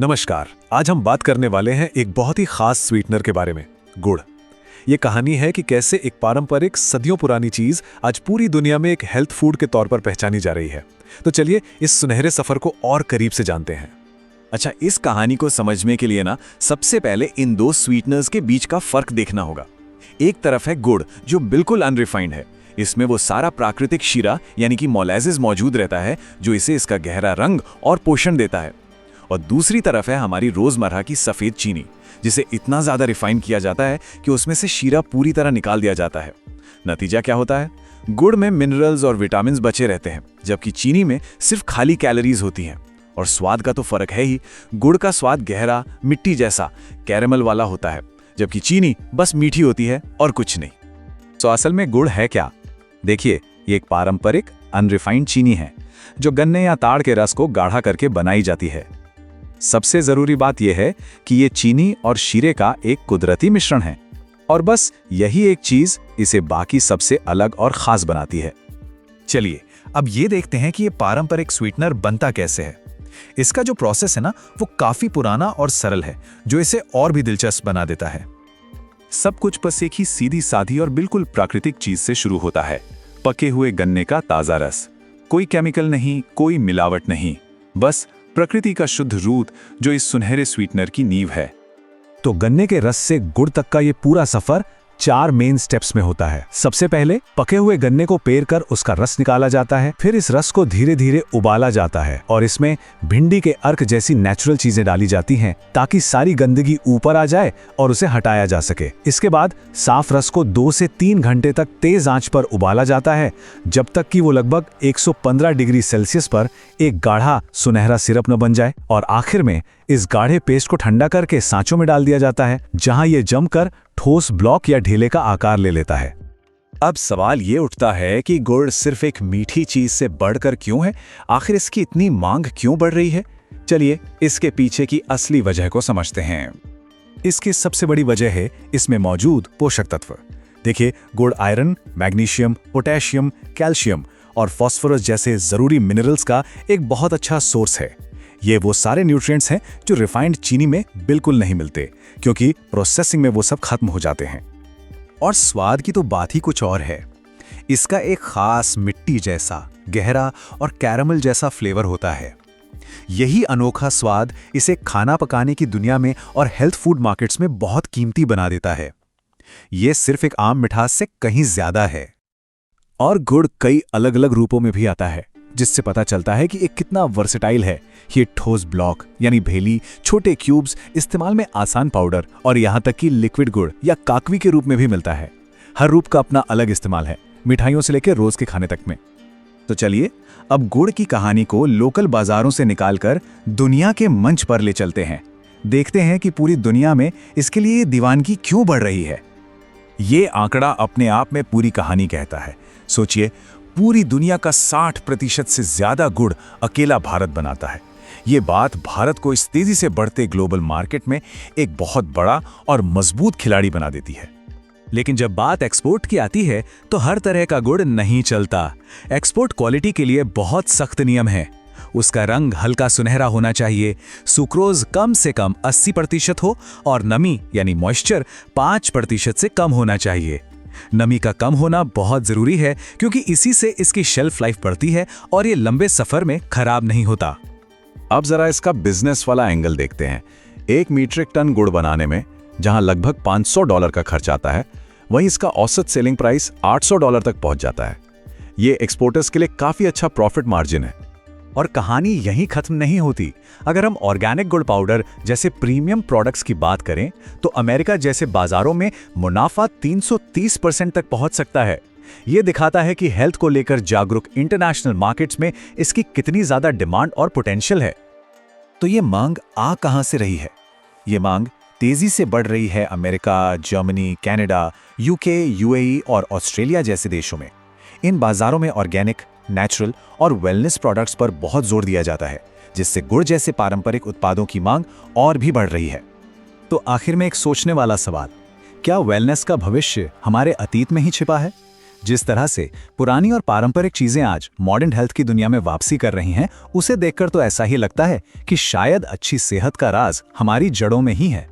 नमस्कार। आज हम बात करने वाले हैं एक बहुत ही खास स्वीटनर के बारे में, गुड़। ये कहानी है कि कैसे एक पारंपरिक सदियों पुरानी चीज आज पूरी दुनिया में एक हेल्थ फूड के तौर पर पहचानी जा रही है। तो चलिए इस सुनहरे सफर को और करीब से जानते हैं। अच्छा, इस कहानी को समझने के लिए सबसे पहले इन दो स्वीटनर्स के बीच का फर्क देखना होगा। एक तरफ है गुड़ जो बिल्कुल अनरिफाइंड है। इसमें वो सारा प्राकृतिक शीरा यानी कि मोलेसेस मौजूद रहता है जो इसे इसका गहरा रंग और पोषण देता है। और दूसरी तरफ है हमारी रोजमर्रा की सफेद चीनी, जिसे इतना ज्यादा रिफाइन किया जाता है कि उसमें से शीरा पूरी तरह निकाल दिया जाता है। नतीजा क्या होता है? गुड़ में मिनरल्स और विटामिन्स बचे रहते हैं, जबकि चीनी में सिर्फ खाली कैलोरीज होती हैं। और स्वाद का तो फर्क है ही। गुड़ का स्वाद गहरा, मिट्टी जैसा, कैरेमल वाला होता है, जबकि चीनी बस मीठी होती है और कुछ नहीं। तो असल में गुड़ है क्या? देखिए, ये एक पारंपरिक अनरिफाइंड चीनी है जो गन्ने या ताड़ के रस को गाढ़ा करके बनाई जाती है। सबसे जरूरी बात यह है कि ये चीनी और शीरे का एक कुदरती मिश्रण है, और बस यही एक चीज इसे बाकी सबसे अलग और खास बनाती है। चलिए अब ये देखते हैं कि ये पारंपरिक स्वीटनर बनता कैसे है। इसका जो प्रोसेस है वो काफी पुराना और सरल है, जो इसे और भी दिलचस्प बना देता है। सब कुछ बस एक ही सीधी साधी और बिल्कुल प्राकृतिक चीज से शुरू होता है। पके हुए गन्ने का ताजा रस, कोई केमिकल नहीं, कोई मिलावट नहीं, बस प्रकृति का शुद्ध दूध जो इस सुनहरे स्वीटनर की नींव है। तो गन्ने के रस से गुड़ तक का ये पूरा सफर 4 मेन स्टेप्स में होता है। सबसे पहले पके हुए गन्ने को पेर कर उसका रस निकाला जाता है। फिर इस रस को धीरे धीरे उबाला जाता है और इसमें भिंडी के अर्क जैसी नेचुरल चीजें डाली जाती हैं ताकि सारी गंदगी ऊपर आ जाए और उसे हटाया जा सके। इसके बाद साफ रस को 2 से 3 घंटे तक तेज आंच पर उबाला जाता है, जब तक कि वो लगभग 115 डिग्री सेल्सियस पर एक गाढ़ा सुनहरा सिरप न बन जाए। और आखिर में इस गाढ़े पेस्ट को ठंडा करके सांचों में डाल दिया जाता है, जहां ये जमकर ठोस ब्लॉक या ढेले का आकार ले लेता है। अब सवाल ये उठता है कि गुड़ सिर्फ एक मीठी चीज से बढ़कर क्यों है? आखिर इसकी इतनी मांग क्यों बढ़ रही है? चलिए इसके पीछे की असली वजह को समझते हैं। इसकी सबसे बड़ी वजह है इसमें मौजूद पोषक तत्व। देखिए, गुड़ आयरन, मैग्नीशियम, पोटेशियम, कैल्शियम और फास्फोरस जैसे जरूरी मिनरल्स का एक बहुत अच्छा सोर्स है। ये वो सारे न्यूट्रिएंट्स हैं जो रिफाइंड चीनी में बिल्कुल नहीं मिलते, क्योंकि प्रोसेसिंग में वो सब खत्म हो जाते हैं। और स्वाद की तो बात ही कुछ और है। इसका एक खास मिट्टी जैसा, गहरा और कैरामल जैसा फ्लेवर होता है। यही अनोखा स्वाद इसे खाना पकाने की दुनिया में और हेल्थ फूड मार्केट्स में बहुत कीमती बना देता है। ये सिर्फ एक आम मिठास से कहीं ज्यादा है। और गुड़ कई अलग अलग रूपों में भी आता है, जिससे पता चलता है कि ये कितना वर्सेटाइल है। ये ठोस ब्लॉक यानी भेली, छोटे क्यूब्स, इस्तेमाल में आसान पाउडर और यहाँ तक कि लिक्विड गुड़ या काकवी के रूप में भी मिलता है। हर रूप का अपना अलग इस्तेमाल है, मिठाइयों से लेकर रोज के खाने तक में। तो चलिए अब गुड़ की कहानी को लोकल बाजारों से निकालकर दुनिया के मंच पर ले चलते हैं। देखते हैं कि पूरी दुनिया में इसके लिए दीवानगी क्यों बढ़ रही है। ये आंकड़ा अपने आप में पूरी कहानी कहता है। सोचिए, पूरी दुनिया का 60% से ज्यादा गुड़ अकेला भारत बनाता है। ये बात भारत को इस तेजी से बढ़ते ग्लोबल मार्केट में एक बहुत बड़ा और मजबूत खिलाड़ी बना देती है। लेकिन जब बात एक्सपोर्ट की आती है तो हर तरह का गुड़ नहीं चलता। एक्सपोर्ट क्वालिटी के लिए बहुत सख्त नियम है। उसका रंग हल्का सुनहरा होना चाहिए, सुक्रोज कम से कम 80% हो और नमी यानी मॉइस्चर 5% से कम होना चाहिए। नमी का कम होना बहुत जरूरी है, क्योंकि इसी से इसकी शेल्फ लाइफ बढ़ती है और ये लंबे सफर में खराब नहीं होता। अब जरा इसका बिजनेस वाला एंगल देखते हैं। 1 मीट्रिक टन गुड़ बनाने में जहां लगभग $500 का खर्च आता है, वहीं इसका औसत सेलिंग प्राइस $800 तक पहुंच जाता है। ये एक्सपोर्टर्स के लिए काफी अच्छा प्रॉफिट मार्जिन है। और कहानी यहीं खत्म नहीं होती। अगर हम ऑर्गेनिक गुड़ पाउडर जैसे प्रीमियम प्रोडक्ट्स की बात करें तो अमेरिका जैसे बाजारों में मुनाफा 330% तक पहुंच सकता है। यह दिखाता है कि हेल्थ को लेकर जागरूक इंटरनेशनल मार्केट्स में इसकी कितनी ज्यादा डिमांड और पोटेंशियल है। तो ये मांग आ कहां से रही है? ये मांग तेजी से बढ़ रही है America, Germany, Canada, UK, UAE और ऑस्ट्रेलिया जैसे देशों में। इन बाजारों में ऑर्गेनिक, नेचुरल और वेलनेस प्रोडक्ट्स पर बहुत जोर दिया जाता है, जिससे गुड़ जैसे पारंपरिक उत्पादों की मांग और भी बढ़ रही है। तो आखिर में एक सोचने वाला सवाल, क्या वेलनेस का भविष्य हमारे अतीत में ही छिपा है? जिस तरह से पुरानी और पारंपरिक चीजें आज मॉडर्न हेल्थ की दुनिया में वापसी कर रही हैं, उसे देखकर तो ऐसा ही लगता है कि शायद अच्छी सेहत का राज हमारी जड़ों में ही है।